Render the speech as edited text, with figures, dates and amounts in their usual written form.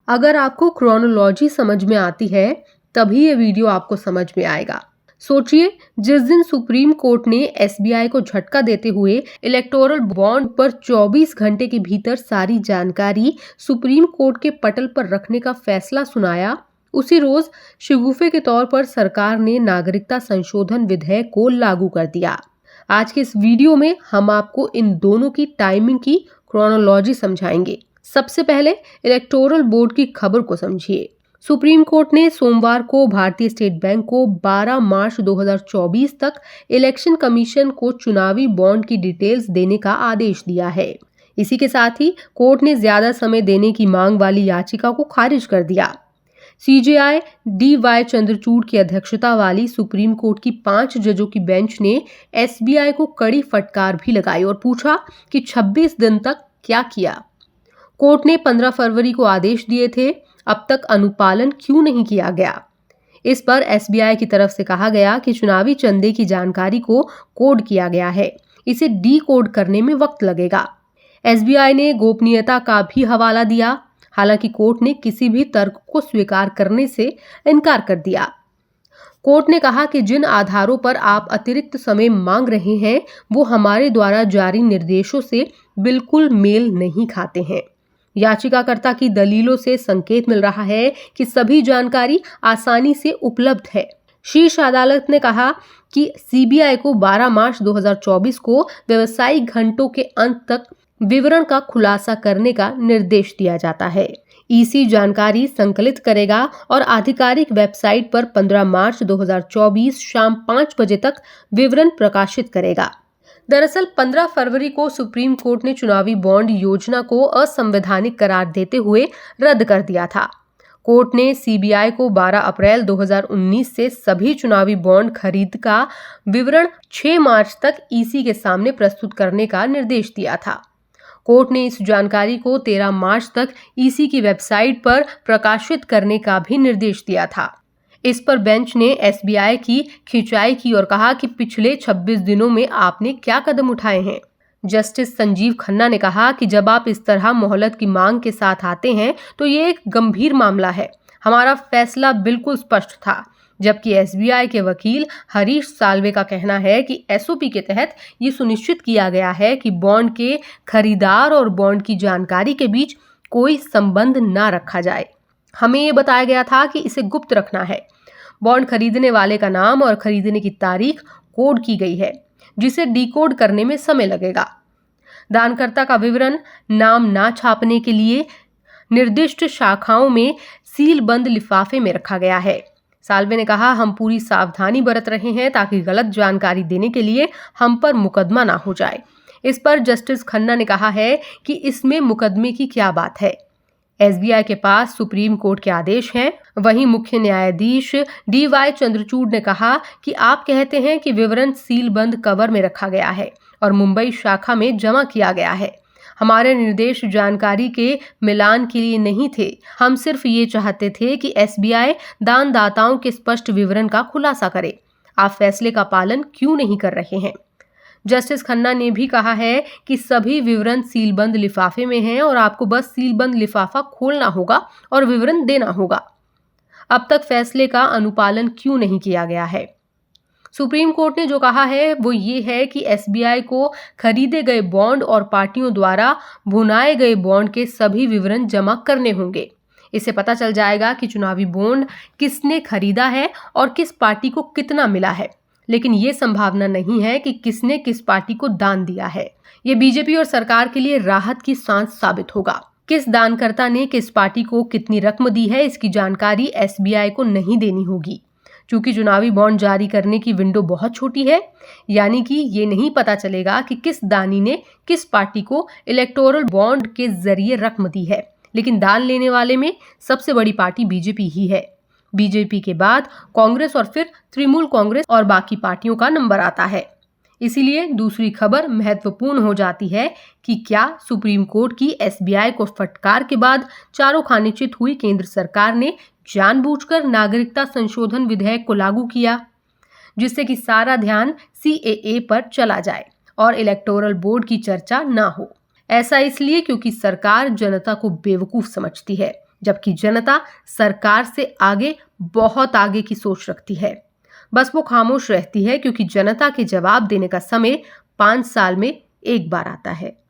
अगर आपको क्रोनोलॉजी समझ में आती है तभी ये वीडियो आपको समझ में आएगा। सोचिए, जिस दिन सुप्रीम कोर्ट ने एसबीआई को झटका देते हुए इलेक्टोरल बॉन्ड पर 24 घंटे के भीतर सारी जानकारी सुप्रीम कोर्ट के पटल पर रखने का फैसला सुनाया, उसी रोज शगुफे के तौर पर सरकार ने नागरिकता संशोधन विधेयक को लागू कर दिया। आज के इस वीडियो में हम आपको इन दोनों की टाइमिंग की क्रोनोलॉजी समझाएंगे। सबसे पहले इलेक्टोरल बोर्ड की खबर को समझिए। सुप्रीम कोर्ट ने सोमवार को भारतीय स्टेट बैंक को 12 मार्च 2024 तक इलेक्शन कमीशन को चुनावी बॉन्ड की डिटेल्स देने का आदेश दिया है। इसी के साथ ही कोर्ट ने ज्यादा समय देने की मांग वाली याचिका को खारिज कर दिया। CJI D.Y.. चंद्रचूड़ की अध्यक्षता वाली सुप्रीम कोर्ट की 5 जजों की बेंच ने एसबीआई को कड़ी फटकार भी लगाई और पूछा कि 26 दिन तक क्या किया। कोर्ट ने 15 फरवरी को आदेश दिए थे, अब तक अनुपालन क्यों नहीं किया गया। इस पर एसबीआई की तरफ से कहा गया कि चुनावी चंदे की जानकारी को कोड किया गया है, इसे डी कोड करने में वक्त लगेगा। एसबीआई ने गोपनीयता का भी हवाला दिया, हालांकि कोर्ट ने किसी भी तर्क को स्वीकार करने से इनकार कर दिया। कोर्ट ने कहा कि जिन आधारों पर आप अतिरिक्त समय मांग रहे हैं वो हमारे द्वारा जारी निर्देशों से बिल्कुल मेल नहीं खाते हैं। याचिकाकर्ता की दलीलों से संकेत मिल रहा है कि सभी जानकारी आसानी से उपलब्ध है। शीर्ष अदालत ने कहा कि सीबीआई को 12 मार्च 2024 को व्यावसायिक घंटों के अंत तक विवरण का खुलासा करने का निर्देश दिया जाता है। ईसी जानकारी संकलित करेगा और आधिकारिक वेबसाइट पर 15 मार्च 2024 शाम 5 बजे तक विवरण प्रकाशित करेगा। दरअसल 15 फरवरी को सुप्रीम कोर्ट ने चुनावी बॉन्ड योजना को असंवैधानिक करार देते हुए रद्द कर दिया था। कोर्ट ने सीबीआई को 12 अप्रैल 2019 से सभी चुनावी बॉन्ड खरीद का विवरण 6 मार्च तक ईसी के सामने प्रस्तुत करने का निर्देश दिया था। कोर्ट ने इस जानकारी को 13 मार्च तक ईसी की वेबसाइट पर प्रकाशित करने का भी निर्देश दिया था। इस पर बेंच ने एसबीआई की खिंचाई की और कहा कि पिछले 26 दिनों में आपने क्या कदम उठाए हैं। जस्टिस संजीव खन्ना ने कहा कि जब आप इस तरह मोहलत की मांग के साथ आते हैं तो ये एक गंभीर मामला है। हमारा फैसला बिल्कुल स्पष्ट था। जबकि एसबीआई के वकील हरीश साल्वे का कहना है कि एसओपी के तहत ये सुनिश्चित किया गया है कि बॉन्ड के खरीदार और बॉन्ड की जानकारी के बीच कोई संबंध न रखा जाए। हमें ये बताया गया था कि इसे गुप्त रखना है। बॉन्ड खरीदने वाले का नाम और खरीदने की तारीख कोड की गई है, जिसे डिकोड करने में समय लगेगा। दानकर्ता का विवरण नाम ना छापने के लिए निर्दिष्ट शाखाओं में सीलबंद लिफाफे में रखा गया है। साल्वे ने कहा, हम पूरी सावधानी बरत रहे हैं ताकि गलत जानकारी देने के लिए हम पर मुकदमा ना हो जाए। इस पर जस्टिस खन्ना ने कहा है कि इसमें मुकदमे की क्या बात है। एसबीआई के पास सुप्रीम कोर्ट के आदेश हैं। वहीं मुख्य न्यायाधीश डी.वाई. चंद्रचूड़ ने कहा कि आप कहते हैं कि विवरण सीलबंद कवर में रखा गया है और मुंबई शाखा में जमा किया गया है। हमारे निर्देश जानकारी के मिलान के लिए नहीं थे। हम सिर्फ ये चाहते थे कि एसबीआई दानदाताओं के स्पष्ट विवरण का खुलासा करे। आप फैसले का पालन क्यों नहीं कर रहे हैं? जस्टिस खन्ना ने भी कहा है कि सभी विवरण सीलबंद लिफाफे में हैं और आपको बस सीलबंद लिफाफा खोलना होगा और विवरण देना होगा। अब तक फैसले का अनुपालन क्यों नहीं किया गया है? सुप्रीम कोर्ट ने जो कहा है वो ये है कि एसबीआई को खरीदे गए बॉन्ड और पार्टियों द्वारा भुनाए गए बॉन्ड के सभी विवरण जमा करने होंगे। इससे पता चल जाएगा कि चुनावी बॉन्ड किसने खरीदा है और किस पार्टी को कितना मिला है। लेकिन ये संभावना नहीं है कि किसने किस पार्टी को दान दिया है। ये बीजेपी और सरकार के लिए राहत की सांस साबित होगा। किस दानकर्ता ने किस पार्टी को कितनी रकम दी है, इसकी जानकारी एसबीआई को नहीं देनी होगी। चूंकि चुनावी बॉन्ड जारी करने की विंडो बहुत छोटी है, यानी कि ये नहीं पता चलेगा कि किस दानी ने किस पार्टी को इलेक्टोरल बॉन्ड के जरिए रकम दी है। लेकिन दान लेने वाले में सबसे बड़ी पार्टी बीजेपी ही है। बीजेपी के बाद कांग्रेस और फिर तृणमूल कांग्रेस और बाकी पार्टियों का नंबर आता है। इसीलिए दूसरी खबर महत्वपूर्ण हो जाती है कि क्या सुप्रीम कोर्ट की एसबीआई को फटकार के बाद चारों खाने चित हुई केंद्र सरकार ने जानबूझकर नागरिकता संशोधन विधेयक को लागू किया, जिससे कि सारा ध्यान सीएए पर चला जाए और इलेक्टोरल बोर्ड की चर्चा ना हो। ऐसा इसलिए क्योंकि सरकार जनता को बेवकूफ समझती है। जबकि जनता सरकार से आगे, बहुत आगे की सोच रखती है। बस वो खामोश रहती है क्योंकि जनता के जवाब देने का समय 5 साल में एक बार आता है।